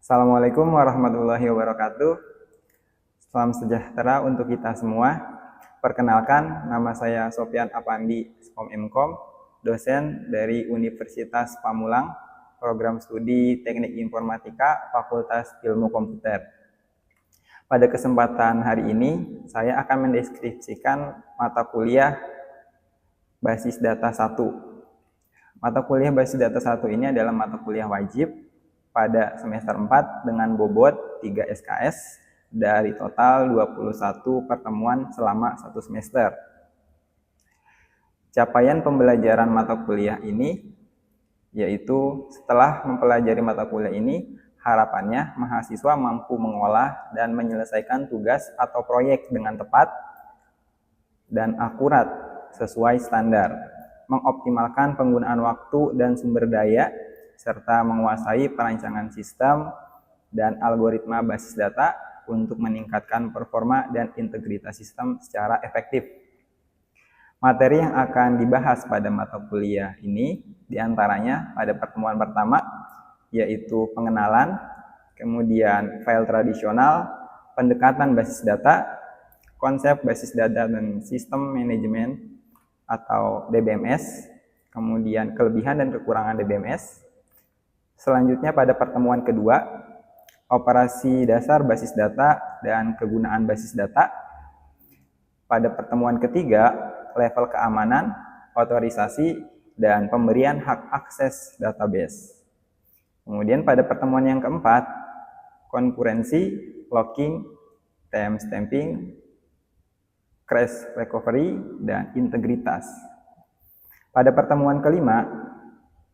Assalamualaikum warahmatullahi wabarakatuh. Salam sejahtera untuk kita semua. Perkenalkan, nama saya Sofyan Apandi, SPOM-MKOM, dosen dari Universitas Pamulang, Program Studi Teknik Informatika, Fakultas Ilmu Komputer. Pada kesempatan hari ini, saya akan mendeskripsikan mata kuliah Basis Data 1. Mata kuliah Basis Data 1 ini adalah mata kuliah wajib pada semester 4 dengan bobot 3 SKS dari total 21 pertemuan selama 1 semester. Capaian pembelajaran mata kuliah ini yaitu setelah mempelajari mata kuliah ini, harapannya mahasiswa mampu mengolah dan menyelesaikan tugas atau proyek dengan tepat dan akurat sesuai standar, mengoptimalkan penggunaan waktu dan sumber daya, serta menguasai perancangan sistem dan algoritma basis data untuk meningkatkan performa dan integritas sistem secara efektif. Materi yang akan dibahas pada mata kuliah ini diantaranya pada pertemuan pertama yaitu pengenalan, kemudian file tradisional, pendekatan basis data, konsep basis data dan sistem manajemen atau DBMS, kemudian kelebihan dan kekurangan DBMS. Selanjutnya pada pertemuan kedua, operasi dasar basis data dan kegunaan basis data. Pada pertemuan ketiga, level keamanan, otorisasi, dan pemberian hak akses database. Kemudian pada pertemuan yang keempat, konkurensi, locking, timestamping, crash recovery, dan integritas. Pada pertemuan kelima,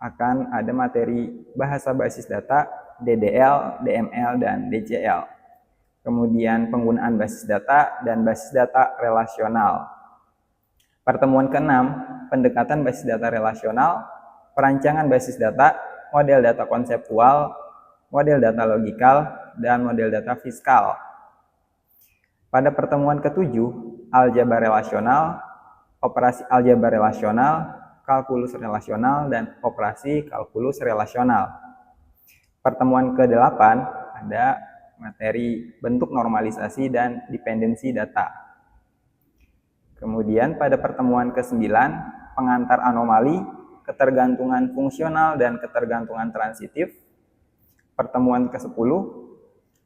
akan ada materi bahasa basis data, DDL, DML, dan DCL. Kemudian penggunaan basis data dan basis data relasional. Pertemuan ke-6, pendekatan basis data relasional, perancangan basis data, model data konseptual, model data logikal, dan model data fiskal. Pada pertemuan ke-7, aljabar relasional, operasi aljabar relasional, kalkulus relasional, dan operasi kalkulus relasional. Pertemuan ke-8 ada materi bentuk normalisasi dan dependensi data. Kemudian pada pertemuan ke-9 pengantar anomali, ketergantungan fungsional dan ketergantungan transitif. Pertemuan ke-10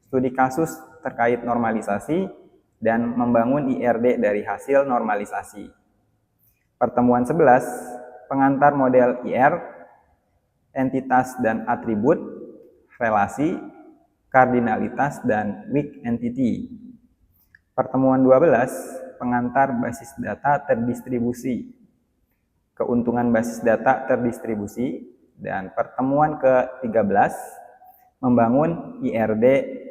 studi kasus terkait normalisasi dan membangun IRD dari hasil normalisasi. Pertemuan 11 pengantar model IR, entitas dan atribut, relasi, kardinalitas, dan weak entity. Pertemuan 12, pengantar basis data terdistribusi, keuntungan basis data terdistribusi, dan pertemuan ke-13, membangun IRD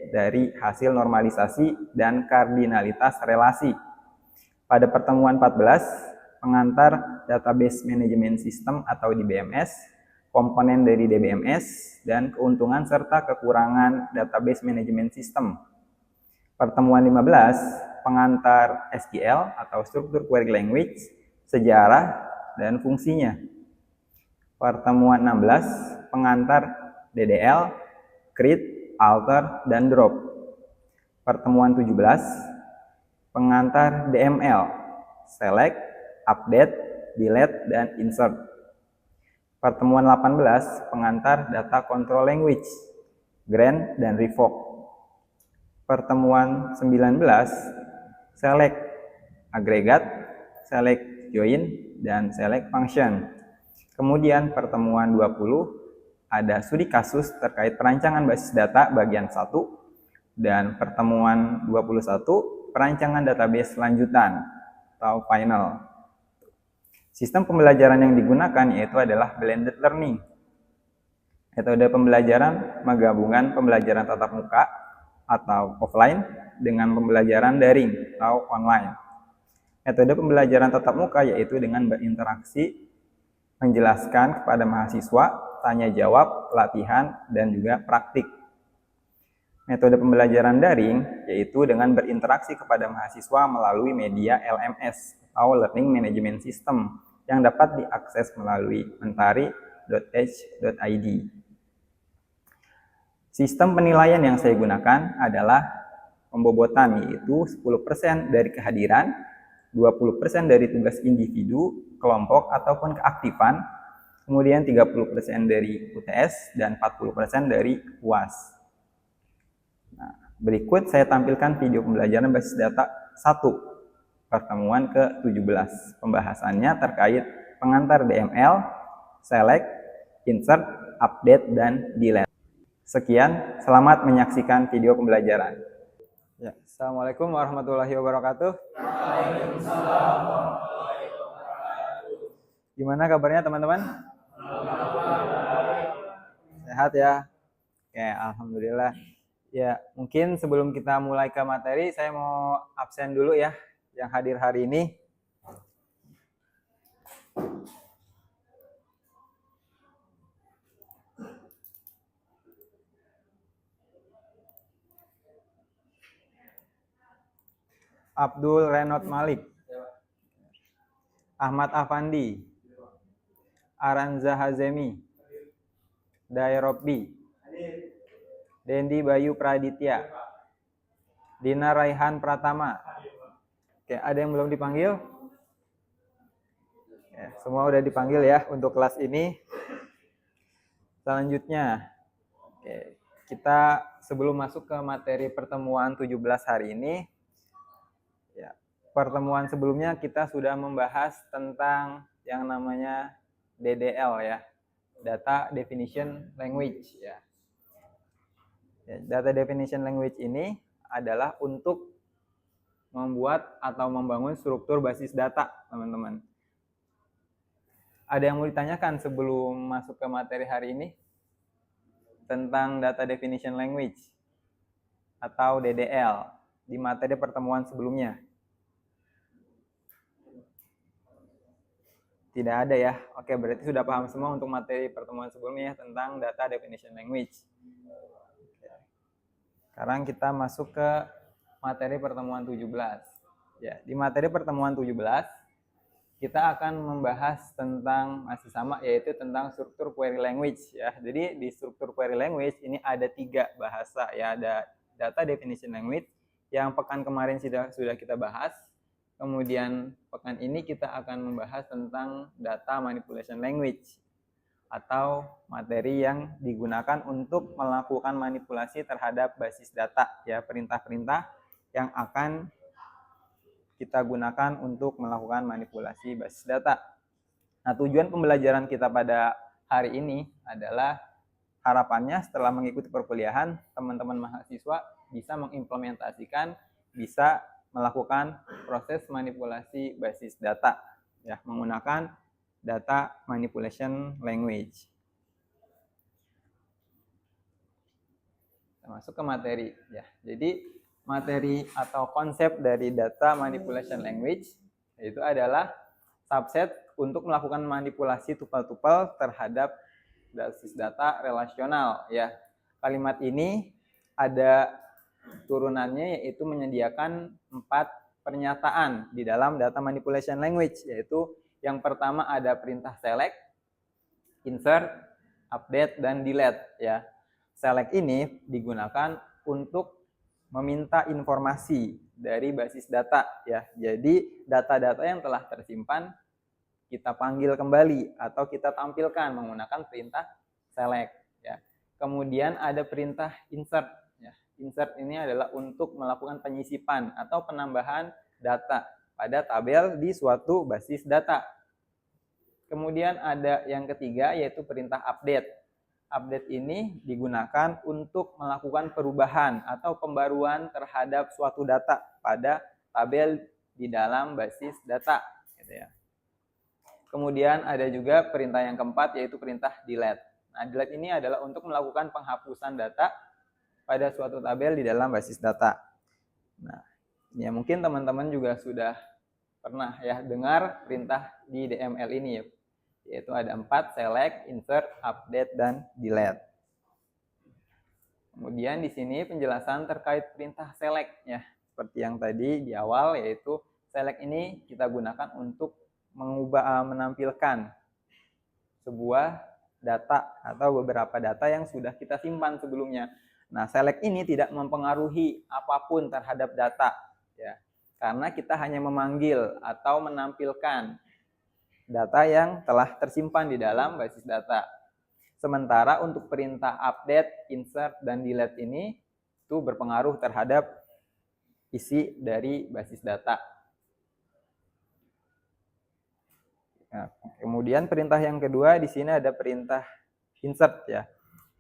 dari hasil normalisasi dan kardinalitas relasi. Pada pertemuan 14, pengantar database manajemen sistem atau DBMS, komponen dari DBMS, dan keuntungan serta kekurangan database manajemen sistem. Pertemuan 15, pengantar SQL atau Structured Query Language, sejarah dan fungsinya. Pertemuan 16, pengantar DDL, create, alter, dan drop. Pertemuan 17, pengantar DML, select, update, delete, dan insert. Pertemuan 18, pengantar data control language, grant, dan revoke. Pertemuan 19, select agregat, select join, dan select function. Kemudian pertemuan 20, ada studi kasus terkait perancangan basis data bagian 1, dan pertemuan 21, perancangan database lanjutan atau final. Sistem pembelajaran yang digunakan yaitu adalah blended learning. Metode pembelajaran menggabungkan pembelajaran tatap muka atau offline dengan pembelajaran daring atau online. Metode pembelajaran tatap muka yaitu dengan berinteraksi menjelaskan kepada mahasiswa, tanya jawab, latihan, dan juga praktik. Metode pembelajaran daring yaitu dengan berinteraksi kepada mahasiswa melalui media LMS atau Learning Management System yang dapat diakses melalui mentari.edge.id. Sistem penilaian yang saya gunakan adalah pembobotan, yaitu 10% dari kehadiran, 20% dari tugas individu, kelompok, ataupun keaktifan, kemudian 30% dari UTS, dan 40% dari UAS. Nah, berikut saya tampilkan video pembelajaran basis data 1, pertemuan ke-17. Pembahasannya terkait pengantar DML, select, insert, update, dan delete. Sekian, selamat menyaksikan video pembelajaran. Ya, Assalamualaikum warahmatullahi wabarakatuh. Waalaikumsalam warahmatullahi wabarakatuh. Gimana kabarnya teman-teman? Sehat ya? Oke, alhamdulillah. Ya, mungkin sebelum kita mulai ke materi, saya mau absen dulu ya, yang hadir hari ini. Abdul Renot Malik, Ahmad Afandi, Aranza Hazemi, Dairobi, Dendi Bayu Praditya, Dina Raihan Pratama. Oke, ada yang belum dipanggil? Ya, semua udah dipanggil ya untuk kelas ini. Selanjutnya, oke, kita sebelum masuk ke materi pertemuan 17 hari ini, ya, pertemuan sebelumnya kita sudah membahas tentang yang namanya DDL ya, Data Definition Language ya. Data Definition Language ini adalah untuk membuat atau membangun struktur basis data, teman-teman. Ada yang mau ditanyakan sebelum masuk ke materi hari ini tentang Data Definition Language atau DDL di materi pertemuan sebelumnya? Tidak ada ya. Oke, berarti sudah paham semua untuk materi pertemuan sebelumnya tentang Data Definition Language. Sekarang kita masuk ke materi pertemuan 17. Ya, di materi pertemuan 17 kita akan membahas tentang masih sama, yaitu tentang struktur query language ya. Jadi di struktur query language ini ada 3 bahasa ya. Ada data definition language yang pekan kemarin sudah kita bahas. Kemudian pekan ini kita akan membahas tentang data manipulation language atau materi yang digunakan untuk melakukan manipulasi terhadap basis data ya, perintah-perintah yang akan kita gunakan untuk melakukan manipulasi basis data. Nah, tujuan pembelajaran kita pada hari ini adalah harapannya setelah mengikuti perkuliahan, teman-teman mahasiswa bisa mengimplementasikan, bisa melakukan proses manipulasi basis data ya, menggunakan data manipulation language. Kita masuk ke materi ya. Jadi materi atau konsep dari data manipulation language itu adalah subset untuk melakukan manipulasi tupel-tupel terhadap basis data relasional ya. Kalimat ini ada turunannya, yaitu menyediakan 4 pernyataan di dalam data manipulation language, yaitu yang pertama ada perintah select, insert, update, dan delete ya. Select ini digunakan untuk meminta informasi dari basis data ya. Jadi data-data yang telah tersimpan kita panggil kembali atau kita tampilkan menggunakan perintah select ya. Kemudian ada perintah insert ya. Insert ini adalah untuk melakukan penyisipan atau penambahan data pada tabel di suatu basis data. Kemudian ada yang ketiga, yaitu perintah update. Update ini digunakan untuk melakukan perubahan atau pembaruan terhadap suatu data pada tabel di dalam basis data gitu ya. Kemudian ada juga perintah yang keempat, yaitu perintah delete. Nah, delete ini adalah untuk melakukan penghapusan data pada suatu tabel di dalam basis data. Nah, ya mungkin teman-teman juga sudah pernah ya dengar perintah di DML ini ya. yaitu ada 4, select, insert, update, dan delete. Kemudian di sini penjelasan terkait perintah select ya. Seperti yang tadi di awal, yaitu select ini kita gunakan untuk menampilkan sebuah data atau beberapa data yang sudah kita simpan sebelumnya. Nah, select ini tidak mempengaruhi apapun terhadap data ya. Karena kita hanya memanggil atau menampilkan data yang telah tersimpan di dalam basis data. Sementara untuk perintah update, insert, dan delete ini itu berpengaruh terhadap isi dari basis data. Nah, kemudian perintah yang kedua di sini ada perintah insert ya.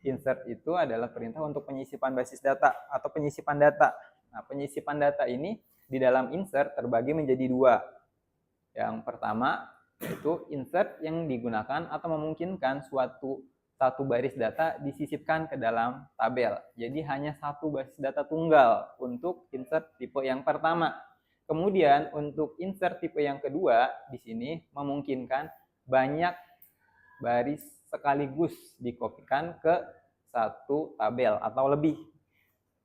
Insert itu adalah perintah untuk penyisipan basis data atau penyisipan data. Nah, penyisipan data ini di dalam insert terbagi menjadi 2. Yang pertama yaitu insert yang digunakan atau memungkinkan satu baris data disisipkan ke dalam tabel. Jadi hanya satu baris data tunggal untuk insert tipe yang pertama. Kemudian untuk insert tipe yang kedua di sini memungkinkan banyak baris sekaligus dikopikan ke satu tabel atau lebih.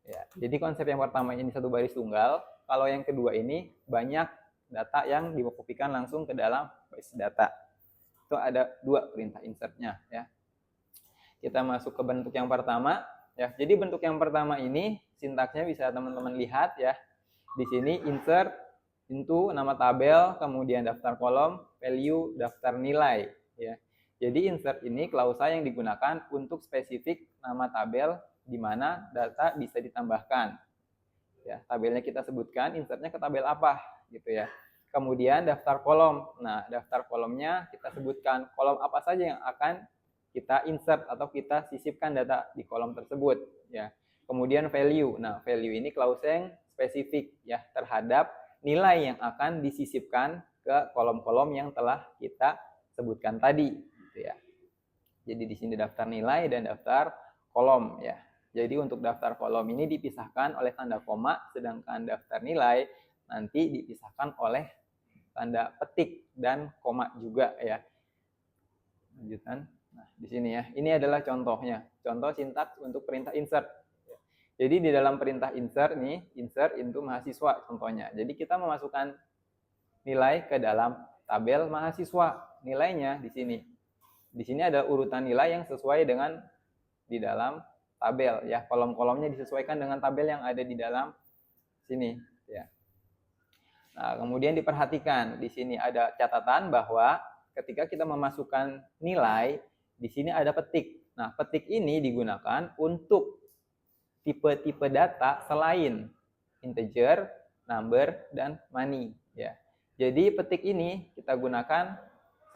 Ya, jadi konsep yang pertama ini satu baris tunggal. Kalau yang kedua ini banyak data yang dikopikan langsung ke dalam basis data. Itu ada 2 perintah insertnya ya. Kita masuk ke bentuk yang pertama ya. Jadi bentuk yang pertama ini sintaksnya bisa teman-teman lihat ya. Di sini insert into nama tabel, kemudian daftar kolom, value, daftar nilai ya. Jadi insert ini klausa yang digunakan untuk spesifik nama tabel di mana data bisa ditambahkan. Ya, tabelnya kita sebutkan, insertnya ke tabel apa gitu ya. Kemudian daftar kolom. Nah, daftar kolomnya kita sebutkan kolom apa saja yang akan kita insert atau kita sisipkan data di kolom tersebut ya. Kemudian value. Nah, value ini klausa yang spesifik ya terhadap nilai yang akan disisipkan ke kolom-kolom yang telah kita sebutkan tadi gitu ya. Jadi di sini daftar nilai dan daftar kolom ya. Jadi untuk daftar kolom ini dipisahkan oleh tanda koma, sedangkan daftar nilai nanti dipisahkan oleh tanda petik dan koma juga ya. Lanjutan. Nah, di sini ya. Ini adalah contohnya. Contoh sintaks untuk perintah insert. Jadi di dalam perintah insert nih, insert into mahasiswa contohnya. Jadi kita memasukkan nilai ke dalam tabel mahasiswa. Nilainya di sini. Di sini ada urutan nilai yang sesuai dengan di dalam tabel ya, kolom-kolomnya disesuaikan dengan tabel yang ada di dalam sini ya. Nah, kemudian diperhatikan di sini ada catatan bahwa ketika kita memasukkan nilai di sini ada petik. Nah, petik ini digunakan untuk tipe-tipe data selain integer, number, dan money ya. Jadi petik ini kita gunakan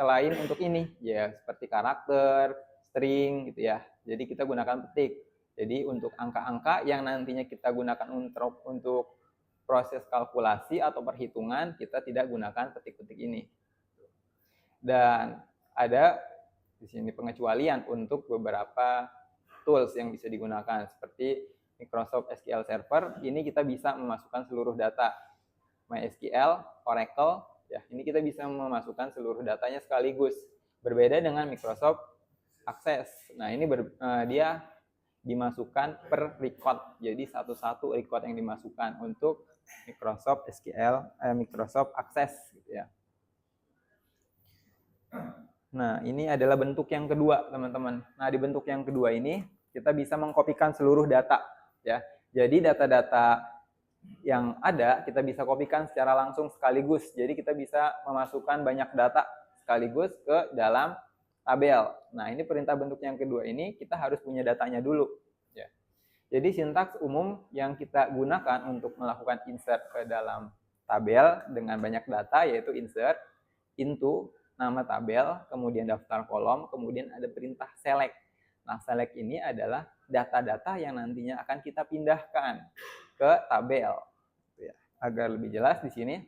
selain untuk ini ya, seperti karakter, string gitu ya. Jadi kita gunakan petik. Jadi untuk angka-angka yang nantinya kita gunakan untuk proses kalkulasi atau perhitungan, kita tidak gunakan petik-petik ini. Dan ada di sini pengecualian untuk beberapa tools yang bisa digunakan seperti Microsoft SQL Server. Ini kita bisa memasukkan seluruh data. MySQL, Oracle, ya ini kita bisa memasukkan seluruh datanya sekaligus. Berbeda dengan Microsoft Access. Nah ini dia dimasukkan per record. Jadi satu-satu record yang dimasukkan untuk Microsoft SQL, Microsoft Access gitu ya. Nah, ini adalah bentuk yang kedua, teman-teman. Nah, di bentuk yang kedua ini kita bisa mengkopikan seluruh data ya. Jadi data-data yang ada kita bisa kopikan secara langsung sekaligus. Jadi kita bisa memasukkan banyak data sekaligus ke dalam tabel. Nah, ini perintah bentuk yang kedua ini kita harus punya datanya dulu ya. Jadi sintaks umum yang kita gunakan untuk melakukan insert ke dalam tabel dengan banyak data yaitu insert into nama tabel, kemudian daftar kolom, kemudian ada perintah select. Nah, select ini adalah data-data yang nantinya akan kita pindahkan ke tabel. Ya, agar lebih jelas di sini.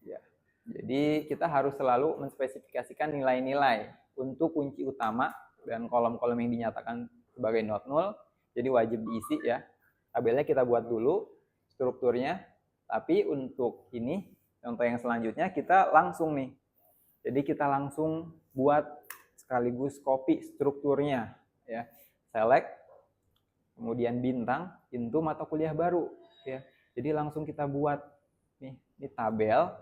Ya. Jadi kita harus selalu menspesifikasikan nilai-nilai untuk kunci utama dan kolom-kolom yang dinyatakan sebagai not null. Jadi wajib diisi ya. Tabelnya kita buat dulu strukturnya. Tapi untuk ini contoh yang selanjutnya kita langsung nih. Jadi kita langsung buat sekaligus copy strukturnya ya. Select, kemudian bintang, into mata kuliah baru ya. Jadi langsung kita buat nih, ini tabel,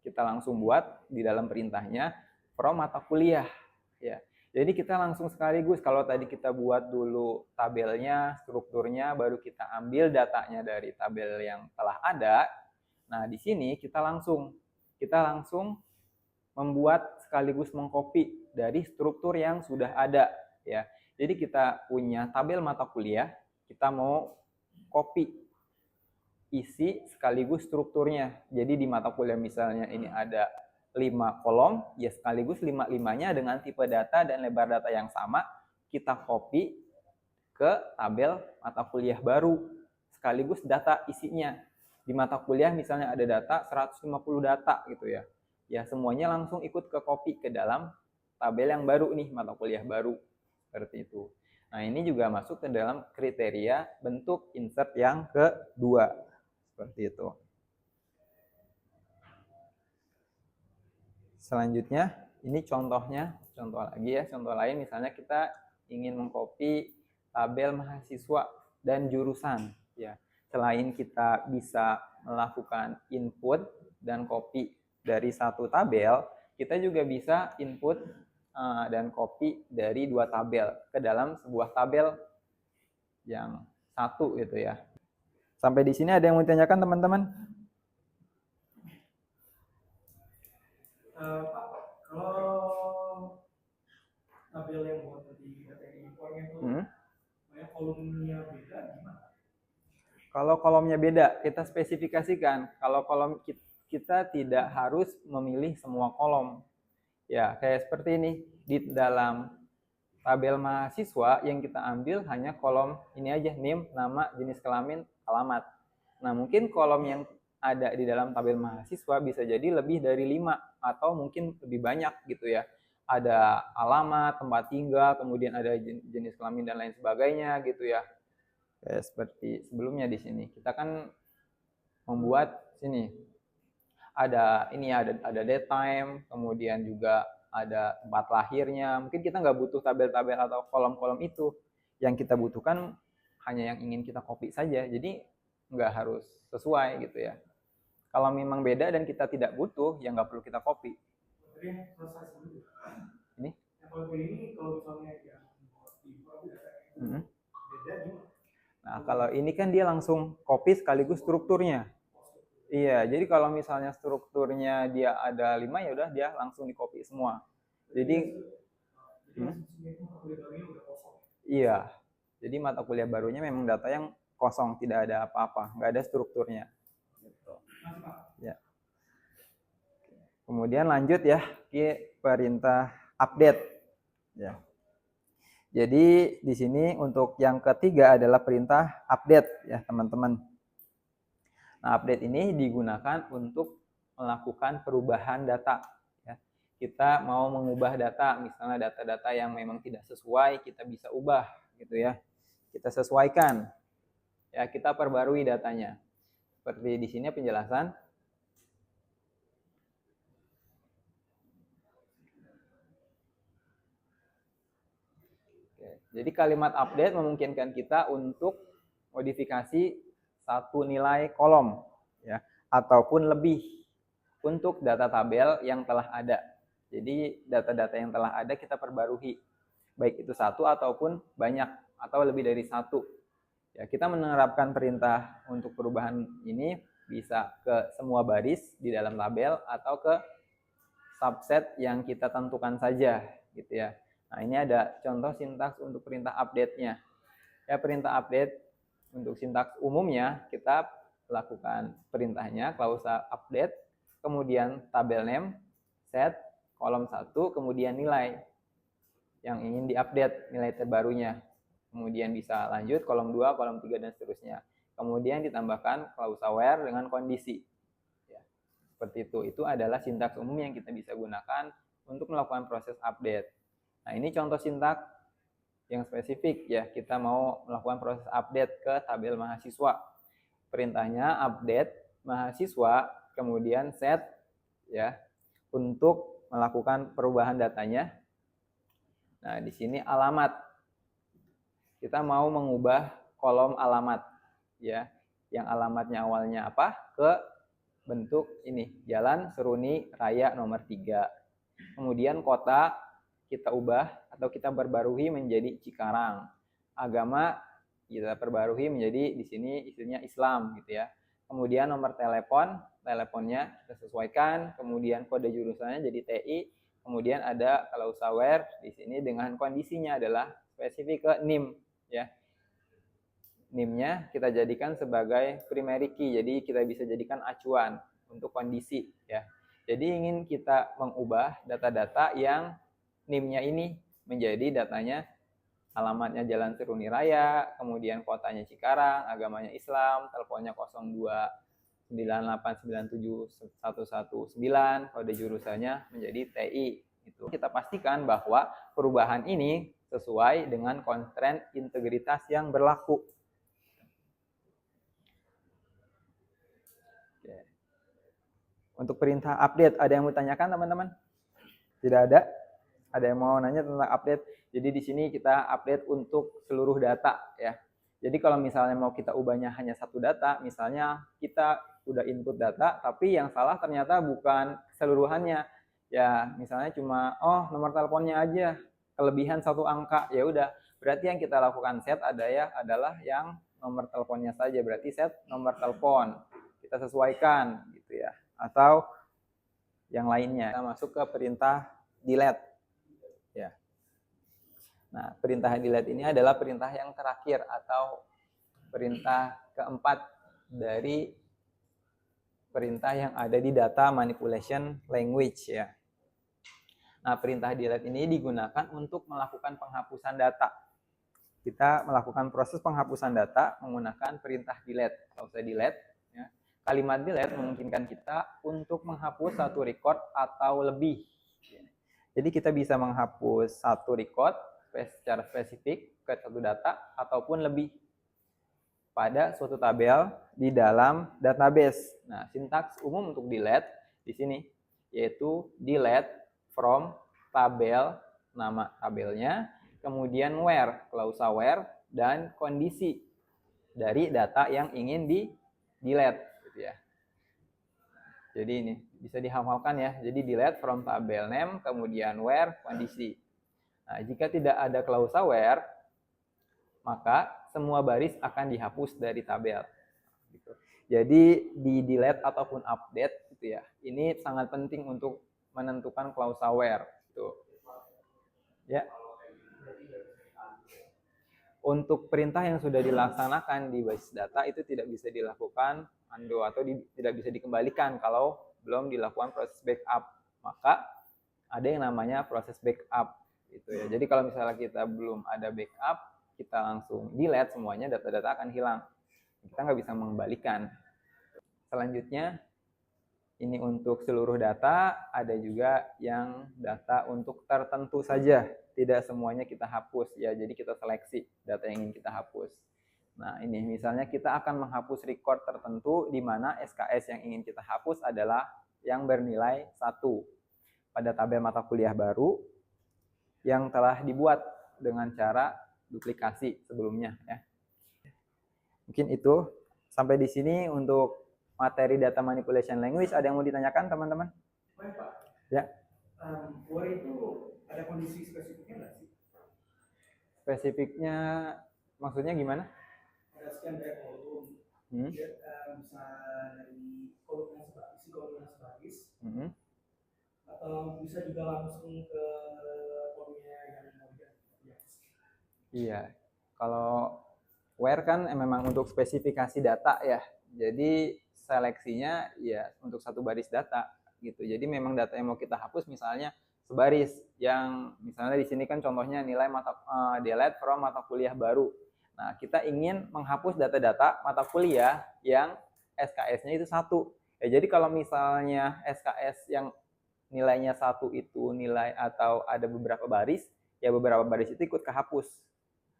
kita langsung buat di dalam perintahnya from mata kuliah ya. Jadi kita langsung sekaligus, kalau tadi kita buat dulu tabelnya, strukturnya, baru kita ambil datanya dari tabel yang telah ada. Nah, di sini kita langsung membuat sekaligus mengcopy dari struktur yang sudah ada ya. Jadi kita punya tabel mata kuliah, kita mau copy isi sekaligus strukturnya. Jadi di mata kuliah misalnya ini ada 5 kolom, ya sekaligus 5-5-nya dengan tipe data dan lebar data yang sama, kita copy ke tabel mata kuliah baru, sekaligus data isinya. Di mata kuliah misalnya ada data 150 data gitu ya. Ya semuanya langsung ikut ke copy ke dalam tabel yang baru nih, mata kuliah baru. Seperti itu. Nah ini juga masuk ke dalam kriteria bentuk insert yang kedua. Seperti itu. Selanjutnya, ini contohnya, contoh lagi ya, contoh lain misalnya kita ingin mengcopy tabel mahasiswa dan jurusan ya. Selain kita bisa melakukan input dan copy dari satu tabel, kita juga bisa input dan copy dari 2 tabel ke dalam sebuah tabel yang satu gitu ya. Sampai di sini ada yang mau ditanyakan teman-teman? Pak, kalau tabel yang buat tadi data impornya itu banyak kolomnya beda gimana? Kalau kolomnya beda, kita spesifikasikan. Kalau kolom kita tidak harus memilih semua kolom. Ya, kayak seperti ini. Di dalam tabel mahasiswa yang kita ambil hanya kolom ini aja, NIM, nama, jenis kelamin, alamat. Nah, mungkin kolom yang ada di dalam tabel mahasiswa bisa jadi lebih dari 5 atau mungkin lebih banyak gitu ya. Ada alamat, tempat tinggal, kemudian ada jenis kelamin dan lain sebagainya gitu ya. Kayak seperti sebelumnya di sini. Kita kan membuat sini ada ini ada date time, kemudian juga ada tempat lahirnya. Mungkin kita nggak butuh tabel-tabel atau kolom-kolom itu. Yang kita butuhkan hanya yang ingin kita copy saja. Jadi nggak harus sesuai gitu ya. Kalau memang beda dan kita tidak butuh, ya nggak perlu kita copy. Jadi selesai dulu. Ini? Yang kalau ini kalau misalnya yang beda gimana? Nah, kalau ini kan dia langsung copy sekaligus strukturnya. Iya, jadi kalau misalnya strukturnya dia ada 5, ya udah dia langsung di copy semua. Jadi iya. Jadi mata kuliah barunya memang data yang kosong, tidak ada apa-apa, nggak ada strukturnya. Gitu. Ya. Kemudian lanjut ya ke perintah update. Ya. Jadi di sini untuk yang ketiga adalah perintah update ya teman-teman. Nah, update ini digunakan untuk melakukan perubahan data. Ya. Kita mau mengubah data, misalnya data-data yang memang tidak sesuai, kita bisa ubah gitu ya. Kita sesuaikan. Ya, kita perbarui datanya. Seperti di sini penjelasan. Jadi kalimat update memungkinkan kita untuk modifikasi satu nilai kolom ya ataupun lebih untuk data tabel yang telah ada. Jadi data-data yang telah ada kita perbarui, baik itu satu ataupun banyak atau lebih dari satu. Ya, kita menerapkan perintah untuk perubahan ini bisa ke semua baris di dalam tabel atau ke subset yang kita tentukan saja gitu ya. Nah, ini ada contoh sintaks untuk perintah update-nya. Ya, perintah update untuk sintaks umumnya kita lakukan perintahnya klausa update, kemudian tabel name, set, kolom 1, kemudian nilai yang ingin diupdate, nilai terbarunya. Kemudian bisa lanjut kolom 2, kolom 3 dan seterusnya. Kemudian ditambahkan klausa where dengan kondisi. Ya, seperti itu. Itu adalah sintaks umum yang kita bisa gunakan untuk melakukan proses update. Nah, ini contoh sintaks yang spesifik ya. Kita mau melakukan proses update ke tabel mahasiswa. Perintahnya update mahasiswa, kemudian set ya untuk melakukan perubahan datanya. Nah, di sini alamat. Kita mau mengubah kolom alamat, ya. Yang alamatnya awalnya apa? Ke bentuk ini, Jalan Seruni Raya nomor 3. Kemudian kota kita ubah atau kita perbarui menjadi Cikarang. Agama kita perbarui menjadi di sini isinya Islam gitu ya. Kemudian nomor teleponnya kita sesuaikan, kemudian kode jurusannya jadi TI, kemudian ada kalau sawer di sini dengan kondisinya adalah spesifik ke NIM ya. NIM-nya kita jadikan sebagai primary key, jadi kita bisa jadikan acuan untuk kondisi ya. Jadi ingin kita mengubah data-data yang NIM-nya ini menjadi datanya alamatnya Jalan Seruni Raya, kemudian kotanya Cikarang, agamanya Islam, teleponnya 0298971119, kode jurusannya menjadi TI. Itu kita pastikan bahwa perubahan ini sesuai dengan konstren integritas yang berlaku. Oke. Untuk perintah update, ada yang mau tanyakan teman-teman? Tidak ada? Ada yang mau nanya tentang update? Jadi di sini kita update untuk seluruh data ya. Jadi kalau misalnya mau kita ubahnya hanya satu data, misalnya kita udah input data, tapi yang salah ternyata bukan keseluruhannya. Ya misalnya cuma nomor teleponnya aja kelebihan satu angka, ya udah. Berarti yang kita lakukan set adalah yang nomor teleponnya saja. Berarti set nomor telepon kita sesuaikan gitu ya. Atau yang lainnya. Kita masuk ke perintah delete. Ya. Nah, perintah delete ini adalah perintah yang terakhir atau perintah keempat dari perintah yang ada di data manipulation language ya. Nah, perintah delete ini digunakan untuk melakukan penghapusan data. Kita melakukan proses penghapusan data menggunakan perintah delete. Kalau saya delete, ya, kalimat delete memungkinkan kita untuk menghapus satu record atau lebih. Jadi kita bisa menghapus satu record secara spesifik ke satu data ataupun lebih pada suatu tabel di dalam database. Nah, sintaks umum untuk delete di sini yaitu delete from tabel, nama tabelnya, kemudian where, klausa where, dan kondisi dari data yang ingin di delete gitu ya. Jadi ini bisa dihafalkan ya. Jadi delete from tabel name, kemudian where, kondisi. Nah, jika tidak ada klausa where, maka semua baris akan dihapus dari tabel. Gitu. Jadi di delete ataupun update gitu ya. Ini sangat penting untuk menentukan klausa where. Gitu. Ya. Untuk perintah yang sudah dilaksanakan di basis data itu tidak bisa dilakukan undo atau tidak bisa dikembalikan kalau belum dilakukan proses backup. Maka ada yang namanya proses backup. Gitu ya. Jadi kalau misalnya kita belum ada backup, kita langsung delete semuanya, data-data akan hilang. Kita nggak bisa mengembalikan. Selanjutnya, ini untuk seluruh data, ada juga yang data untuk tertentu saja. Tidak semuanya kita hapus ya, jadi kita seleksi data yang ingin kita hapus. Nah ini misalnya kita akan menghapus record tertentu di mana SKS yang ingin kita hapus adalah yang bernilai 1 pada tabel mata kuliah baru yang telah dibuat dengan cara duplikasi sebelumnya ya. Mungkin itu sampai di sini untuk materi data manipulation language. Ada yang mau ditanyakan teman-teman? Pak. Ya. Where itu ada kondisi spesifiknya nggak sih? Spesifiknya maksudnya gimana? Ada sekian banyak kolom. Dia bisa dari kolom yang sebaris, atau bisa juga langsung ke kolomnya yang mau dia. Iya. Kalau where kan memang untuk spesifikasi data ya. Jadi seleksinya ya untuk satu baris data gitu. Jadi memang data yang mau kita hapus misalnya sebaris yang misalnya di sini kan contohnya nilai delete from mata kuliah baru. Nah, kita ingin menghapus data-data mata kuliah yang SKS-nya itu 1. Ya, jadi kalau misalnya SKS yang nilainya 1 itu nilai atau ada beberapa baris, ya beberapa baris itu ikut kehapus.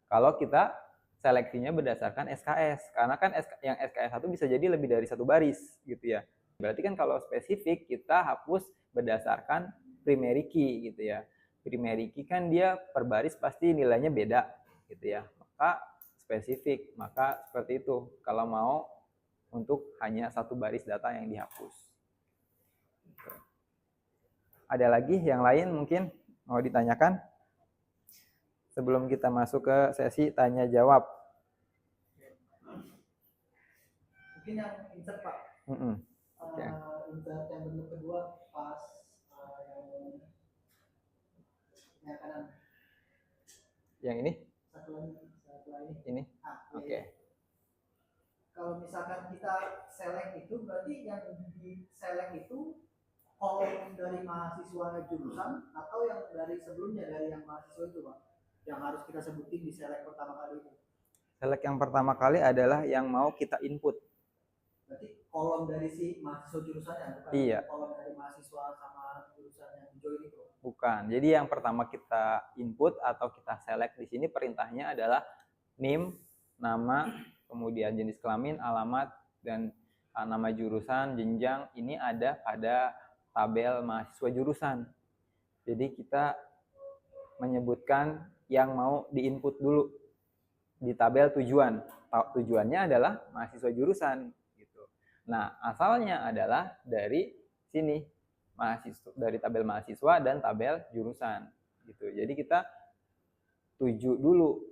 Kalau kita seleksinya berdasarkan SKS, karena kan yang SKS 1 bisa jadi lebih dari satu baris gitu ya. Berarti kan kalau spesifik kita hapus berdasarkan primary key gitu ya. Primary key kan dia per baris pasti nilainya beda gitu ya. Maka spesifik, maka seperti itu kalau mau untuk hanya satu baris data yang dihapus. Ada lagi yang lain mungkin mau ditanyakan sebelum kita masuk ke sesi tanya jawab. Mungkin yang insert Pak. Okay. Insert yang bentuk kedua pas yang kanan. Yang ini? Satu lagi. Ini? Oke. Okay. Kalau misalkan kita select itu berarti yang di select itu kolom dari mahasiswa jurusan atau yang dari sebelumnya dari yang mahasiswa itu Pak? Yang harus kita sebutin di select pertama kali itu. Select yang pertama kali adalah yang mau kita input. Berarti kolom dari si mahasiswa jurusannya, bukan iya. Kolom dari mahasiswa sama jurusan yang join itu? Bukan. Jadi yang pertama kita input atau kita select di sini perintahnya adalah name, nama, kemudian jenis kelamin, alamat, dan nama jurusan, jenjang. Ini ada pada tabel mahasiswa jurusan. Jadi kita menyebutkan yang mau diinput dulu di tabel tujuan. Tujuannya adalah mahasiswa jurusan. Nah, asalnya adalah dari sini, dari tabel mahasiswa dan tabel jurusan gitu. Jadi kita tuju dulu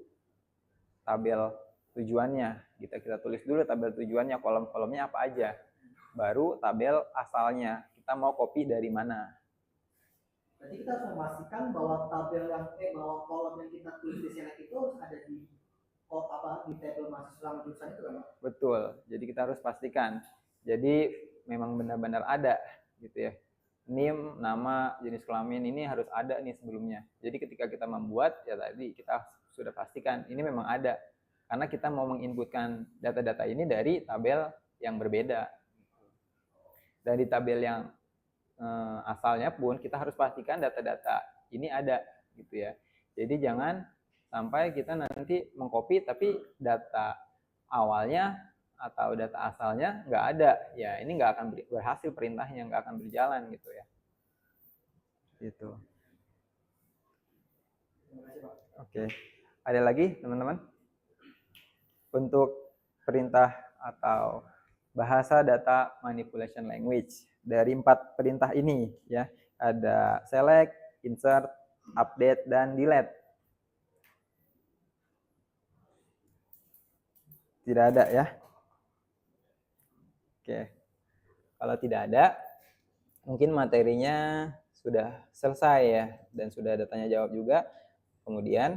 tabel tujuannya. Kita tulis dulu tabel tujuannya, kolom-kolomnya apa aja. Baru tabel asalnya, kita mau copy dari mana. Jadi kita harus memastikan bahwa tabel bahwa kolom yang kita tulis di select itu harus ada di tabel mahasiswa jurusan itu kan? Betul. Jadi kita harus pastikan. Jadi memang benar-benar ada gitu ya. NIM, nama, jenis kelamin ini harus ada nih sebelumnya. Jadi ketika kita membuat ya tadi kita sudah pastikan ini memang ada. Karena kita mau menginputkan data-data ini dari tabel yang berbeda. Dan di tabel yang asalnya pun kita harus pastikan data-data ini ada gitu ya. Jadi jangan sampai kita nanti mengcopy tapi data awalnya atau data asalnya nggak ada, ya ini nggak akan berhasil perintahnya, nggak akan berjalan gitu ya. Gitu. Oke, ada lagi teman-teman? Untuk perintah atau bahasa data manipulation language dari 4 perintah ini ya, ada select, insert, update, dan delete. Tidak ada ya? Oke, kalau tidak ada, mungkin materinya sudah selesai ya, dan sudah ada tanya jawab juga. Kemudian,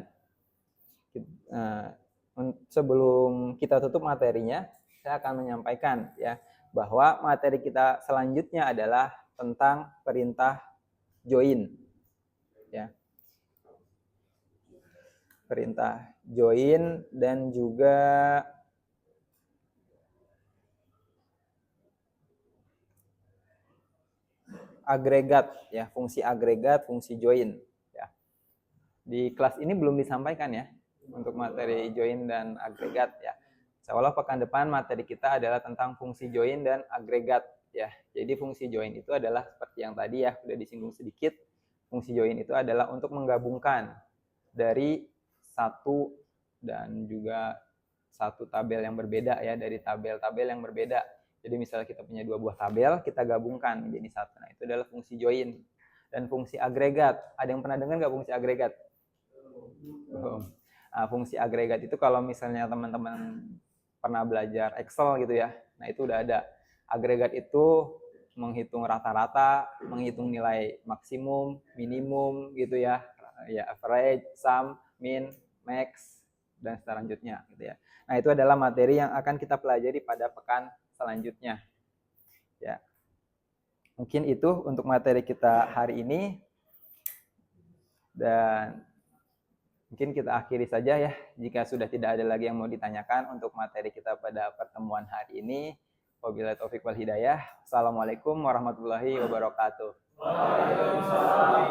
sebelum kita tutup materinya, saya akan menyampaikan ya, bahwa materi kita selanjutnya adalah tentang perintah join. Ya. Perintah join dan juga agregat ya, fungsi agregat, fungsi join ya. Di kelas ini belum disampaikan ya untuk materi join dan agregat ya. Insyaallah pekan depan materi kita adalah tentang fungsi join dan agregat ya. Jadi fungsi join itu adalah seperti yang tadi ya sudah disinggung sedikit. Fungsi join itu adalah untuk menggabungkan dari satu dan juga satu tabel yang berbeda ya, dari tabel-tabel yang berbeda. Jadi misalnya kita punya 2 buah tabel, kita gabungkan menjadi satu. Nah, itu adalah fungsi join. Dan fungsi agregat. Ada yang pernah dengar nggak fungsi agregat? Nah, fungsi agregat itu kalau misalnya teman-teman pernah belajar Excel gitu ya. Nah, itu udah ada. Agregat itu menghitung rata-rata, menghitung nilai maksimum, minimum gitu ya. Ya, average, sum, min, max, dan selanjutnya gitu ya. Nah, itu adalah materi yang akan kita pelajari pada pekan selanjutnya. Ya. Mungkin itu untuk materi kita hari ini. Dan mungkin kita akhiri saja ya, jika sudah tidak ada lagi yang mau ditanyakan untuk materi kita pada pertemuan hari ini. Wabillahi taufiq wal hidayah. Assalamualaikum warahmatullahi wabarakatuh. Waalaikumsalam.